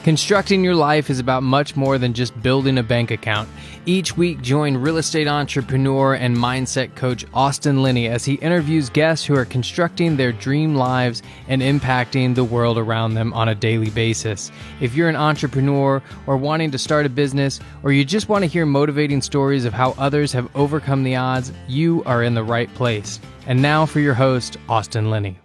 Constructing your life is about much more than just building a bank account. Each week, join real estate entrepreneur and mindset coach Austin Linney as he interviews guests who are constructing their dream lives and impacting the world around them on a daily basis. If you're an entrepreneur or wanting to start a business, or you just want to hear motivating stories of how others have overcome the odds, you are in the right place. And now for your host, Austin Linney.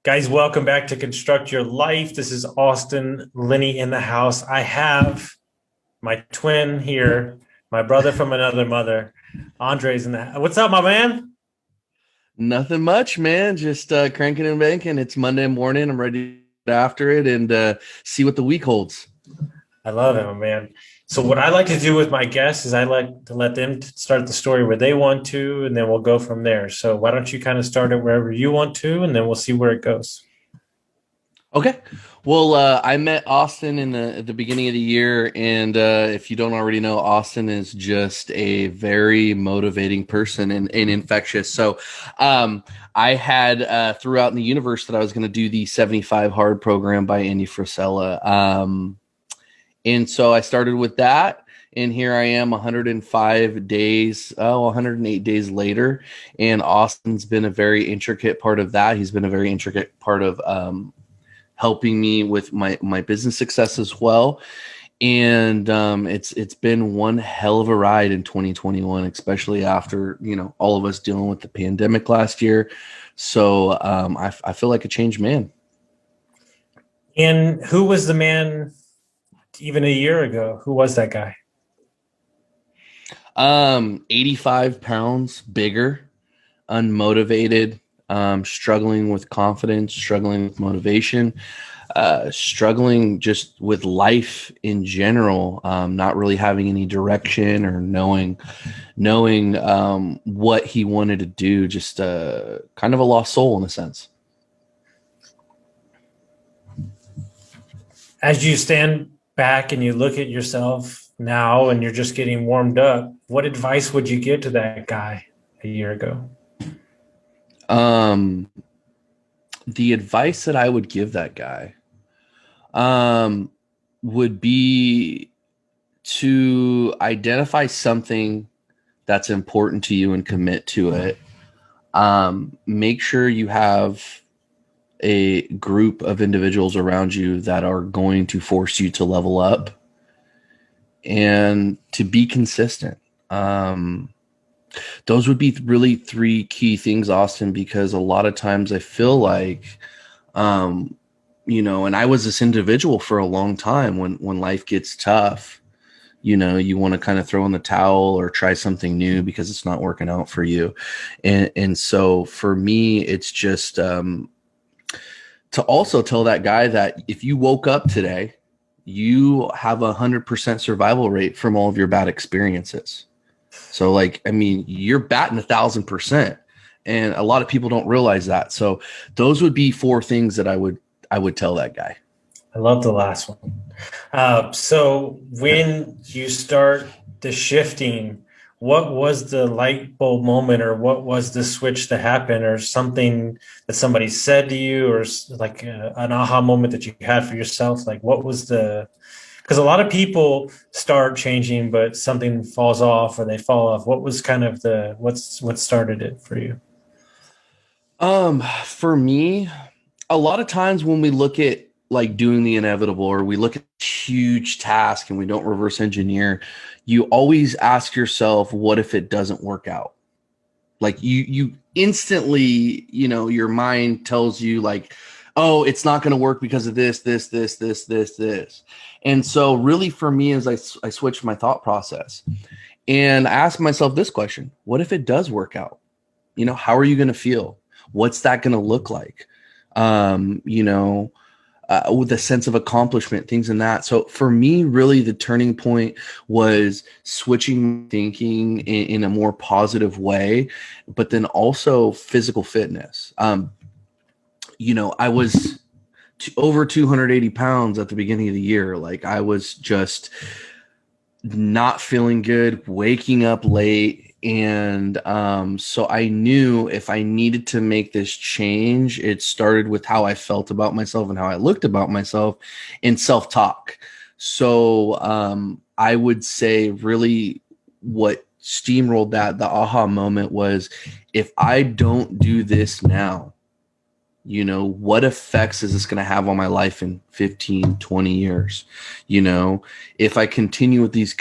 Guys, welcome back to Construct Your Life. This is Austin Linney in the house. I have my twin here, my brother from another mother. Andrei's in the house. What's up, my man? Nothing much, man. Just cranking and banking. It's Monday morning. I'm ready to get after it and see what the week holds. I love it, my man. So what I like to do with my guests is I like to let them start the story where they want to, and then we'll go from there. So why don't you kind of start it wherever you want to, and then we'll see where it goes. Okay. Well, I met Austin at the beginning of the year, and if you don't already know, Austin is just a very motivating person and infectious. So I had throughout in the universe that I was going to do the 75 Hard program by Andy Frisella. And so I started with that, and here I am 108 days later, and Austin's been a very intricate part of that. He's been a very intricate part of helping me with my business success as well. And it's been one hell of a ride in 2021, especially after, all of us dealing with the pandemic last year. So I feel like a changed man. And who was the man even a year ago? Who was that guy? 85 pounds bigger, unmotivated, struggling with confidence, struggling with motivation, struggling just with life in general, not really having any direction or knowing what he wanted to do, just kind of a lost soul in a sense. As you stand back and you look at yourself now and you're just getting warmed up, what advice would you give to that guy a year ago? The advice that I would give that guy would be to identify something that's important to you and commit to it. Make sure you have a group of individuals around you that are going to force you to level up and to be consistent. Those would be really three key things, Austin, because a lot of times I feel like, and I was this individual for a long time when life gets tough, you want to kind of throw in the towel or try something new because it's not working out for you. And so for me, it's just, to also tell that guy that if you woke up today, you have 100% survival rate from all of your bad experiences. So you're batting 1,000%, and a lot of people don't realize that. So those would be four things that I would tell that guy. I love the last one. So when you start the shifting, what was the light bulb moment, or what was the switch that happened, or something that somebody said to you, or like an aha moment that you had for yourself? Like, what was because a lot of people start changing, but something falls off or they fall off. What was kind of what started it for you? For me, a lot of times when we look at like doing the inevitable, or we look at a huge task and we don't reverse engineer, you always ask yourself, what if it doesn't work out? Like you instantly, your mind tells you like, oh, it's not going to work because of this. And so really for me is I switched my thought process and I asked myself this question: what if it does work out? How are you going to feel? What's that going to look like? With a sense of accomplishment, things in that. So for me, really the turning point was switching thinking in a more positive way, but then also physical fitness. I was over 280 pounds at the beginning of the year. Like I was just not feeling good, waking up late, And so I knew if I needed to make this change, it started with how I felt about myself and how I looked about myself in self-talk. So I would say really what steamrolled that, the aha moment was, if I don't do this now, what effects is this going to have on my life in 15, 20 years? If I continue with these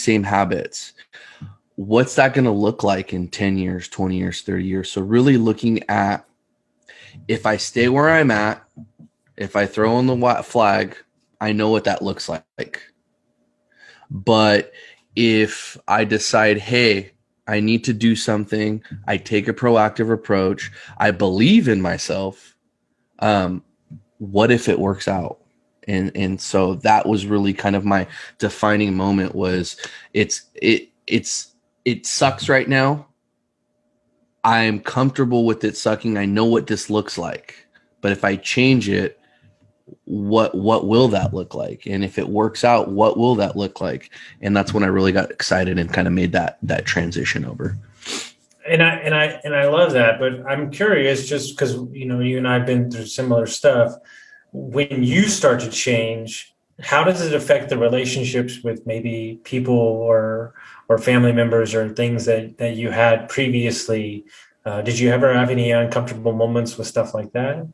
same habits, what's that going to look like in 10 years, 20 years, 30 years? So really looking at, if I stay where I'm at, if I throw in the white flag, I know what that looks like. But if I decide, hey, I need to do something, I take a proactive approach, I believe in myself, what if it works out? And so that was really kind of my defining moment. Was it sucks right now. I'm comfortable with it sucking. I know what this looks like. But if I change it, what will that look like? And if it works out, what will that look like? And that's when I really got excited and kind of made that transition over. And I love that, but I'm curious, just because you and I have been through similar stuff. When you start to change, how does it affect the relationships with maybe people or family members or things that you had previously? Did you ever have any uncomfortable moments with stuff like that?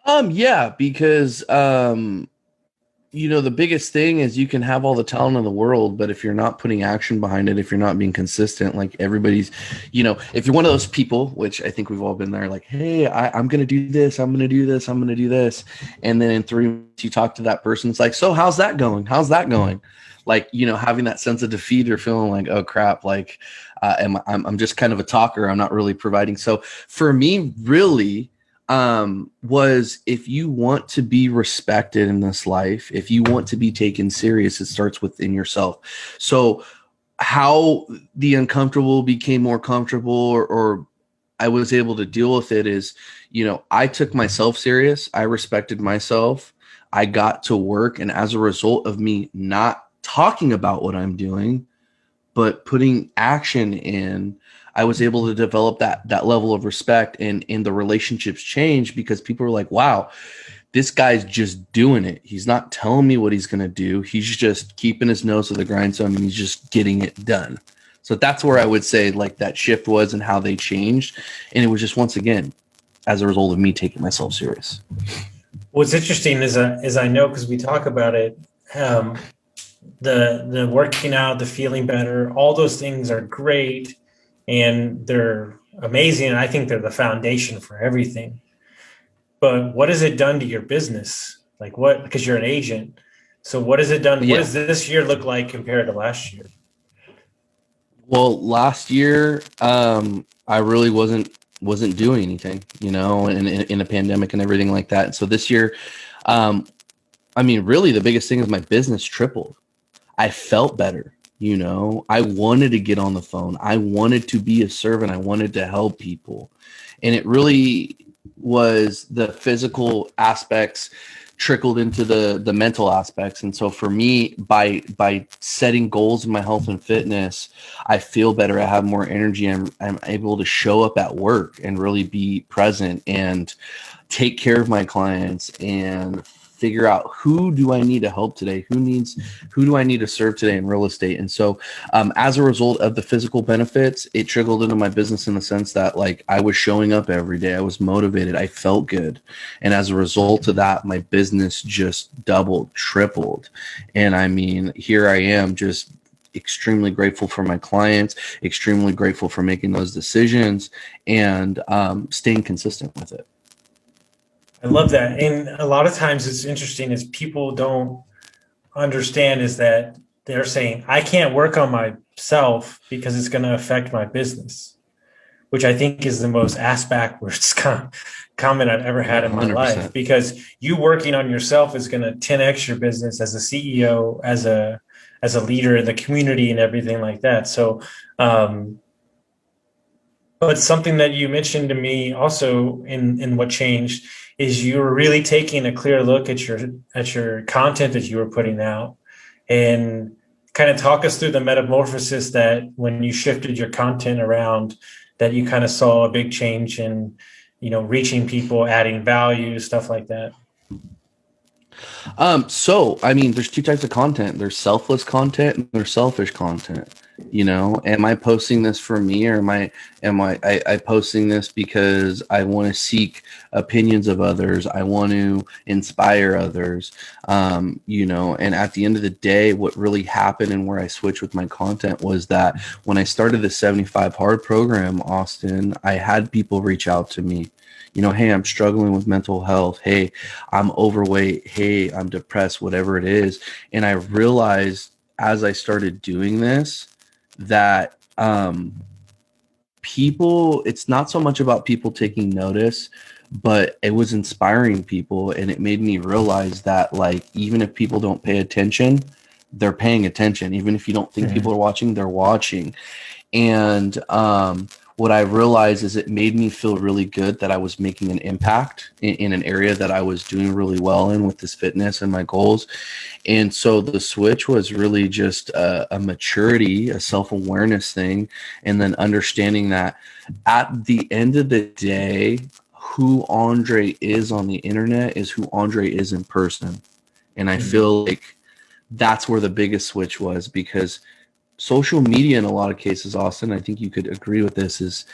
Yeah, because the biggest thing is you can have all the talent in the world, but if you're not putting action behind it, if you're not being consistent, like everybody's, if you're one of those people, which I think we've all been there, like, hey, I'm going to do this, I'm going to do this, I'm going to do this. And then in 3 months you talk to that person, it's like, so how's that going? How's that going? Like, having that sense of defeat or feeling like, oh crap, like I'm just kind of a talker. I'm not really providing. So for me, really, was, if you want to be respected in this life, if you want to be taken serious, it starts within yourself. So how the uncomfortable became more comfortable, or I was able to deal with it, is, I took myself serious. I respected myself. I got to work. And as a result of me not talking about what I'm doing, but putting action in, I was able to develop that level of respect, and the relationships changed because people were like, wow, this guy's just doing it. He's not telling me what he's going to do. He's just keeping his nose to the grindstone, and he's just getting it done. So that's where I would say like that shift was, and how they changed. And it was just, once again, as a result of me taking myself serious. What's interesting is I know, because we talk about it, the working out, the feeling better, all those things are great. And they're amazing. And I think they're the foundation for everything. But what has it done to your business? Like what, because you're an agent. So what has it done? Yeah. What does this year look like compared to last year? Well, last year, I really wasn't doing anything, in a pandemic and everything like that. And so this year, really the biggest thing is my business tripled. I felt better. I wanted to get on the phone. I wanted to be a servant. I wanted to help people. And it really was the physical aspects trickled into the mental aspects. And so for me, by setting goals in my health and fitness, I feel better. I have more energy. I'm able to show up at work and really be present and take care of my clients and figure out, who do I need to help today? Who do I need to serve today in real estate? And so as a result of the physical benefits, it trickled into my business in the sense that, like, I was showing up every day. I was motivated. I felt good. And as a result of that, my business just doubled, tripled. And here I am, just extremely grateful for my clients, extremely grateful for making those decisions, and staying consistent with it. I love that. And a lot of times it's interesting is people don't understand is that they're saying, I can't work on myself because it's going to affect my business, which I think is the most ass backwards comment I've ever had in my 100%. life, because you working on yourself is going to 10x your business as a CEO, as a leader in the community and everything like that. So, but something that you mentioned to me also in what changed is you were really taking a clear look at your content that you were putting out, and kind of talk us through the metamorphosis that when you shifted your content around, that you kind of saw a big change in, reaching people, adding value, stuff like that. So I mean, there's two types of content. There's selfless content and there's selfish content. Am I posting this for me, or am I posting this because I want to seek opinions of others? I want to inspire others. And at the end of the day, what really happened and where I switched with my content was that when I started the 75 Hard program, Austin, I had people reach out to me. Hey, I'm struggling with mental health. Hey, I'm overweight. Hey, I'm depressed, whatever it is. And I realized as I started doing this that people, it's not so much about people taking notice, but it was inspiring people. And it made me realize that, like, even if people don't pay attention, they're paying attention. Even if you don't think people are watching, they're watching. And what I realized is it made me feel really good that I was making an impact in an area that I was doing really well in with this fitness and my goals. And so the switch was really just a maturity, a self-awareness thing, and then understanding that at the end of the day, who Andrei is on the internet is who Andrei is in person. And I feel like that's where the biggest switch was, because social media in a lot of cases, Austin, I think you could agree with this, is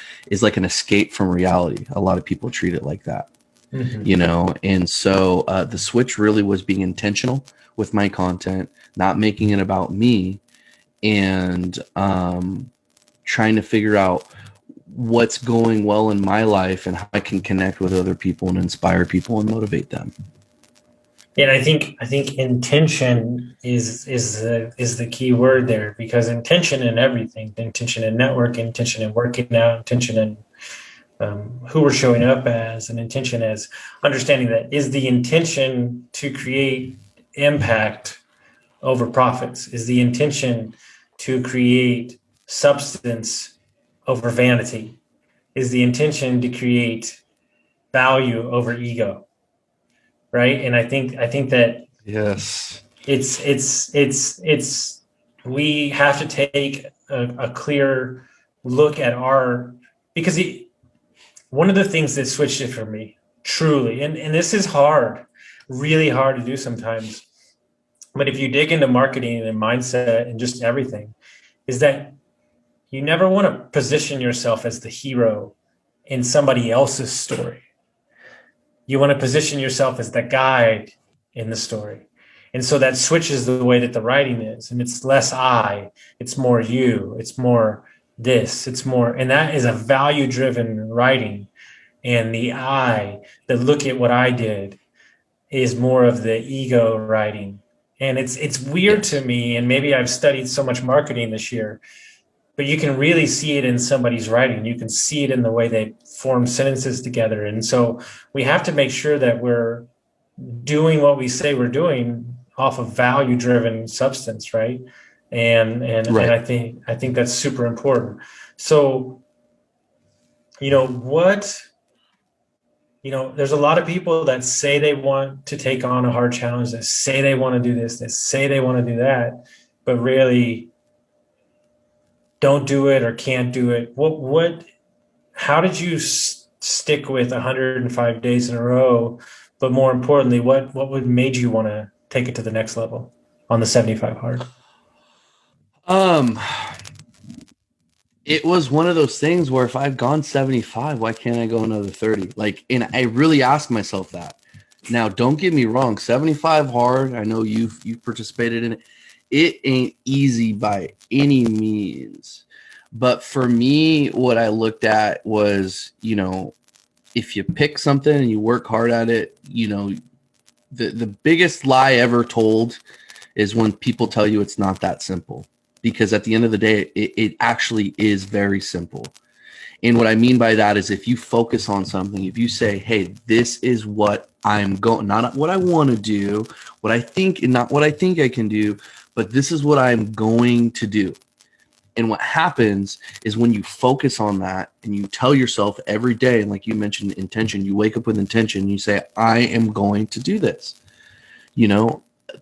like an escape from reality. A lot of people treat it like that, and so the switch really was being intentional with my content, not making it about me, and trying to figure out what's going well in my life and how I can connect with other people and inspire people and motivate them. And I think intention is the key word there, because intention in everything, intention in networking, intention in working out, intention in who we're showing up as, and intention as understanding that is the intention to create impact over profits, is the intention to create substance over vanity, is the intention to create value over ego. Right. And I think that yes, it's we have to take a clear look at because one of the things that switched it for me truly, and this is hard, really hard to do sometimes, but if you dig into marketing and mindset and just everything, is that you never want to position yourself as the hero in somebody else's story. You want to position yourself as the guide in the story. And so that switches the way that the writing is. And it's less I, it's more you, it's more this, it's more, and that is a value-driven writing. And the I, the look at what I did, is more of the ego writing. And it's weird to me, and maybe I've studied so much marketing this year, but you can really see it in somebody's writing. You can see it in the way they form sentences together. And so we have to make sure that we're doing what we say we're doing off of value-driven substance, right? And right. And I think that's super important. So, there's a lot of people that say they want to take on a hard challenge, that say they want to do this, that say they want to do that, but really don't do it or can't do it. How did you stick with 105 days in a row? But more importantly, what made you want to take it to the next level on the 75 hard? It was one of those things where if I've gone 75, why can't I go another 30? And I really ask myself that. Now, don't get me wrong, 75 hard, I know you've participated in it. It ain't easy by any means. But for me, what I looked at was, if you pick something and you work hard at it, the biggest lie ever told is when people tell you it's not that simple. Because at the end of the day, it actually is very simple. And what I mean by that is if you focus on something, if you say, hey, this is what I'm going, not what I want to do, what I think, and not what I think I can do, but this is what I'm going to do. And what happens is when you focus on that and you tell yourself every day, and like you mentioned, intention, you wake up with intention, you say, I am going to do this.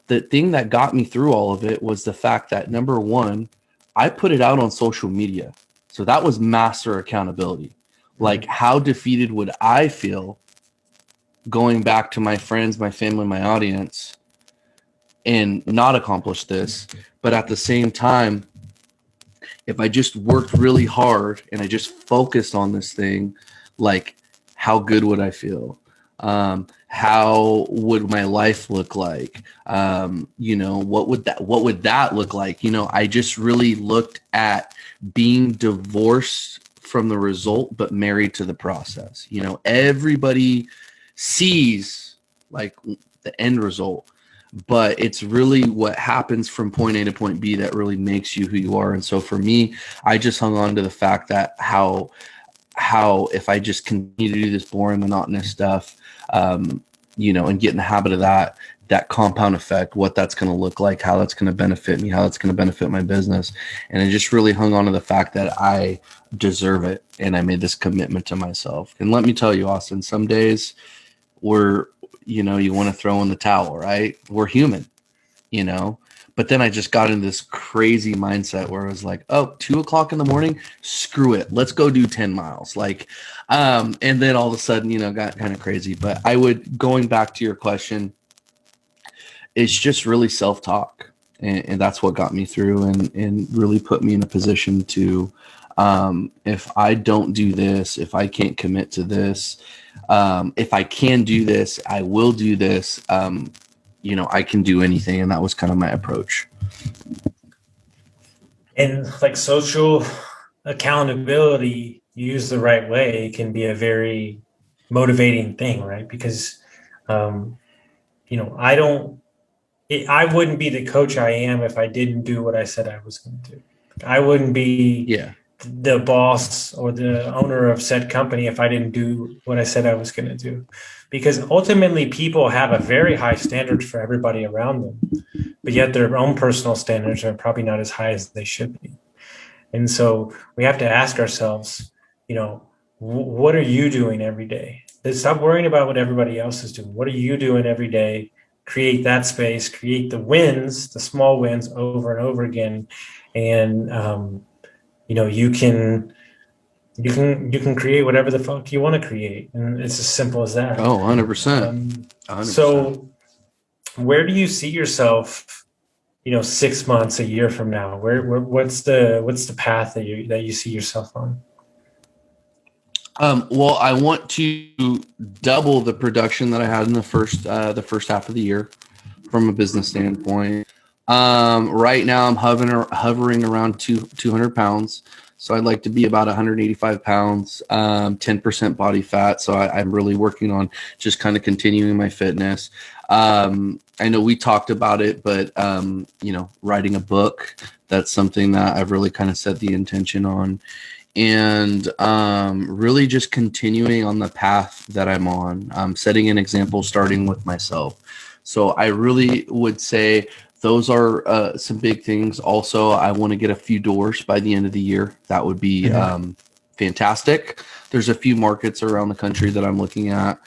the thing that got me through all of it was the fact that, number one, I put it out on social media. So that was master accountability. Like, how defeated would I feel going back to my friends, my family, my audience, and not accomplish this? But at the same time, if I just worked really hard and I just focused on this thing, like, how good would I feel? How would my life look like? What would that look like? I just really looked at being divorced from the result, but married to the process. Everybody sees like the end result, but it's really what happens from point A to point B that really makes you who you are. And so for me, I just hung on to the fact that how if I just continue to do this boring, monotonous stuff, and get in the habit of that compound effect, what that's going to look like, how that's going to benefit me, how that's going to benefit my business. And I just really hung on to the fact that I deserve it. And I made this commitment to myself. And let me tell you, Austin, some days you want to throw in the towel, right? We're human, but then I just got into this crazy mindset where I was like, 2:00 in the morning, screw it. Let's go do 10 miles. And then all of a sudden, got kind of crazy. But going back to your question, it's just really self-talk. And that's what got me through and really put me in a position to, if I don't do this, if I can't commit to this, if I can do this, I will do this. I can do anything. And that was kind of my approach. And like social accountability used the right way can be a very motivating thing, right? Because, I wouldn't be the coach I am if I didn't do what I said I was going to do. I wouldn't be the boss or the owner of said company if I didn't do what I said I was going to do. Because ultimately people have a very high standard for everybody around them, but yet their own personal standards are probably not as high as they should be. And so we have to ask ourselves, what are you doing every day? Stop worrying about what everybody else is doing. What are you doing every day? Create that space, create the wins, the small wins over and over again. And, you can create whatever the fuck you want to create. And it's as simple as that. 100%. 100%. So where do you see yourself, 6 months, a year from now? What's the path that you see yourself on? Well, I want to double the production that I had in the first half of the year from a business standpoint. Right now I'm hovering around 200 pounds. So I'd like to be about 185 pounds, 10% body fat. So I'm really working on just kind of continuing my fitness. I know we talked about it, but, writing a book, that's something that I've really kind of set the intention on. And really just continuing on the path that I'm on, setting an example, starting with myself. So I really would say those are some big things. Also, I want to get a few doors by the end of the year. That would be fantastic. There's a few markets around the country that I'm looking at.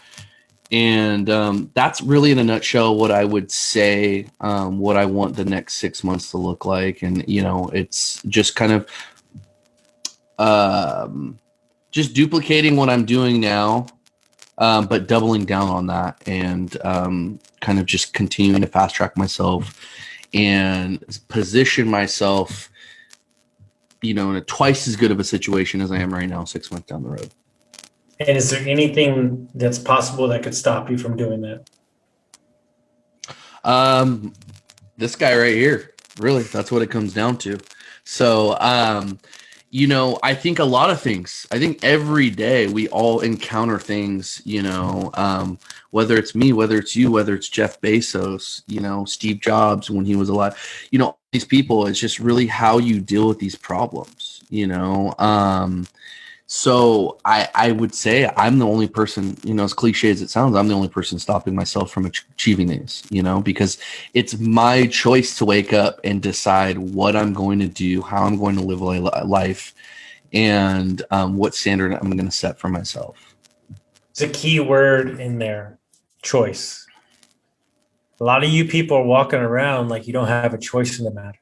And that's really in a nutshell what I would say, what I want the next 6 months to look like. And, it's just kind of just duplicating what I'm doing now, but doubling down on that and kind of just continuing to fast track myself and position myself, in a twice as good of a situation as I am right now, 6 months down the road. And is there anything that's possible that could stop you from doing that? This guy right here, really, that's what it comes down to. So, I think a lot of things. I think every day we all encounter things, whether it's me, whether it's you, whether it's Jeff Bezos, Steve Jobs when he was alive, these people, it's just really how you deal with these problems, So I would say I'm the only person, as cliche as it sounds, I'm the only person stopping myself from achieving these, because it's my choice to wake up and decide what I'm going to do, how I'm going to live life, and what standard I'm going to set for myself. It's a key word in there, choice. A lot of you people are walking around like you don't have a choice in the matter.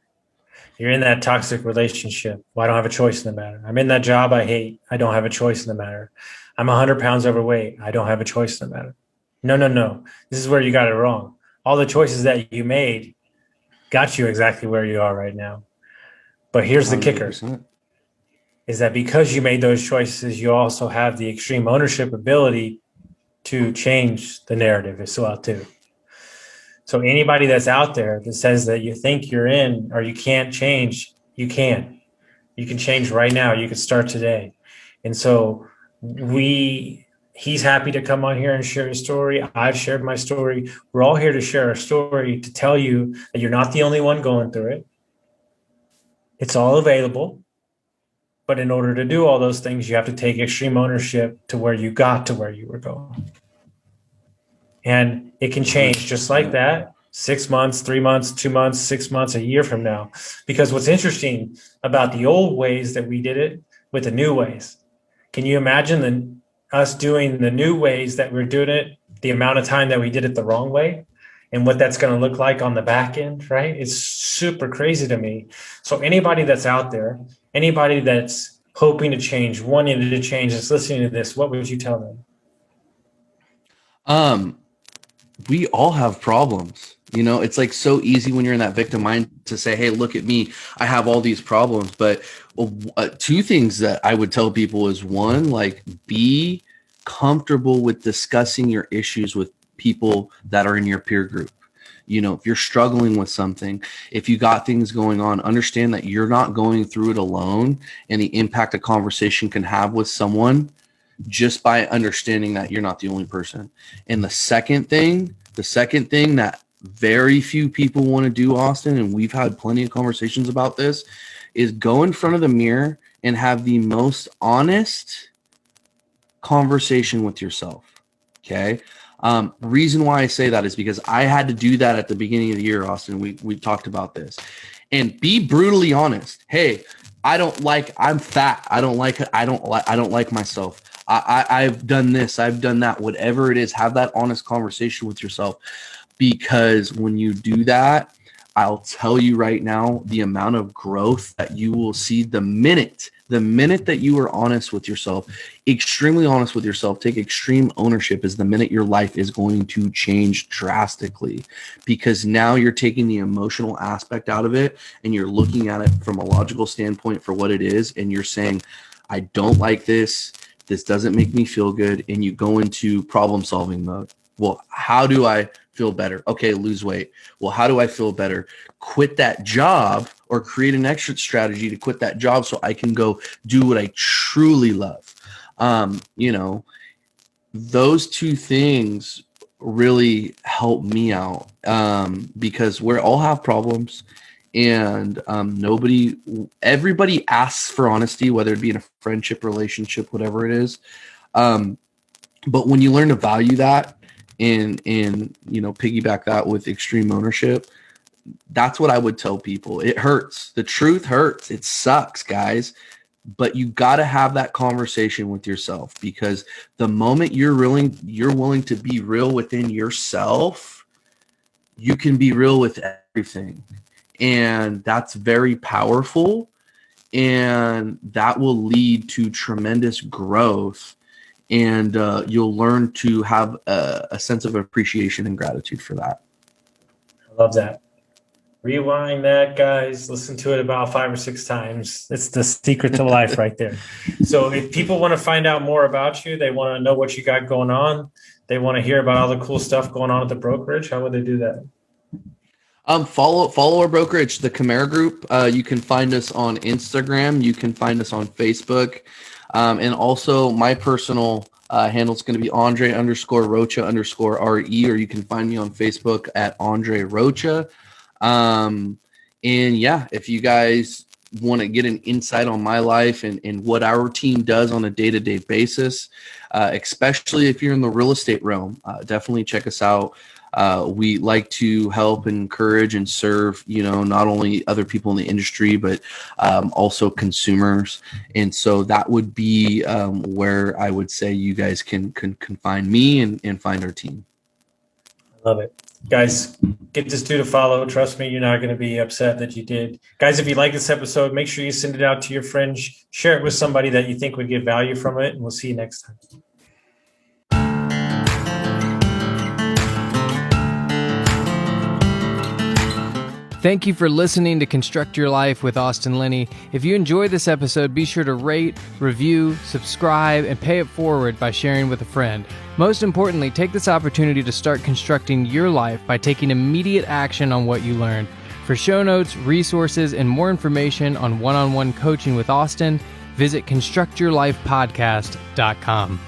You're in that toxic relationship. Well, I don't have a choice in the matter. I'm in that job I hate. I don't have a choice in the matter. I'm 100 pounds overweight. I don't have a choice in the matter. No, no, no. This is where you got it wrong. All the choices that you made got you exactly where you are right now. But here's the kicker 100%. is that because you made those choices, you also have the extreme ownership ability to change the narrative as well too. So anybody that's out there that says that you think you're in or you can't change, you can. You can change right now. You can start today. And so he's happy to come on here and share his story. I've shared my story. We're all here to share our story to tell you that you're not the only one going through it. It's all available. But in order to do all those things, you have to take extreme ownership to where you got to where you were going. And it can change just like that, 6 months, 3 months, 2 months, 6 months, a year from now. Because what's interesting about the old ways that we did it with the new ways, can you imagine us doing the new ways that we're doing it, the amount of time that we did it the wrong way and what that's going to look like on the back end, right? It's super crazy to me. So anybody that's out there, anybody that's hoping to change, wanting to change, that's listening to this, what would you tell them? We all have problems. You know, it's like so easy when you're in that victim mind to say, hey, look at me, I have all these problems. But two things that I would tell people is one, like be comfortable with discussing your issues with people that are in your peer group. You know, if you're struggling with something, if you got things going on, understand that you're not going through it alone, and the impact a conversation can have with someone just by understanding that you're not the only person. And the second thing that very few people want to do, Austin, and we've had plenty of conversations about this, is go in front of the mirror and have the most honest conversation with yourself. Okay. Reason why I say that is because I had to do that at the beginning of the year, Austin. We talked about this, and be brutally honest. Hey, I'm fat. I don't like myself. I've done this, I've done that, whatever it is, have that honest conversation with yourself. Because when you do that, I'll tell you right now, the amount of growth that you will see the minute that you are honest with yourself, extremely honest with yourself, take extreme ownership, is the minute your life is going to change drastically. Because now you're taking the emotional aspect out of it and you're looking at it from a logical standpoint for what it is. And you're saying, I don't like this. This doesn't make me feel good. And you go into problem solving mode. Well, how do I feel better? Okay, lose weight. Well, how do I feel better? Quit that job or create an exit strategy to quit that job so I can go do what I truly love. You know, those two things really help me out because we all have problems. And everybody asks for honesty, whether it be in a friendship, relationship, whatever it is. But when you learn to value that and you know, piggyback that with extreme ownership, that's what I would tell people. It hurts. The truth hurts. It sucks, guys. But you got to have that conversation with yourself, because the moment you're willing to be real within yourself, you can be real with everything. And that's very powerful, and that will lead to tremendous growth, and you'll learn to have a sense of appreciation and gratitude for that. I love that. Rewind that, guys. Listen to it about 5 or 6 times. It's the secret to life right there. So if people want to find out more about you, they want to know what you got going on, they want to hear about all the cool stuff going on at the brokerage, how would they do that? Follow our brokerage, the Chimera Group. You can find us on Instagram. You can find us on Facebook. And also my personal handle is going to be Andrei_Rocha_RE, or you can find me on Facebook at Andrei Rocha. And yeah, if you guys want to get an insight on my life and what our team does on a day-to-day basis, especially if you're in the real estate realm, definitely check us out. We like to help and encourage and serve, you know, not only other people in the industry, but also consumers. And so that would be where I would say you guys can find me and find our team. I love it. Guys, get this dude a follow. Trust me, you're not going to be upset that you did. Guys, if you like this episode, make sure you send it out to your friends. Share it with somebody that you think would get value from it. And we'll see you next time. Thank you for listening to Construct Your Life with Austin Linney. If you enjoyed this episode, be sure to rate, review, subscribe, and pay it forward by sharing with a friend. Most importantly, take this opportunity to start constructing your life by taking immediate action on what you learned. For show notes, resources, and more information on one-on-one coaching with Austin, visit constructyourlifepodcast.com.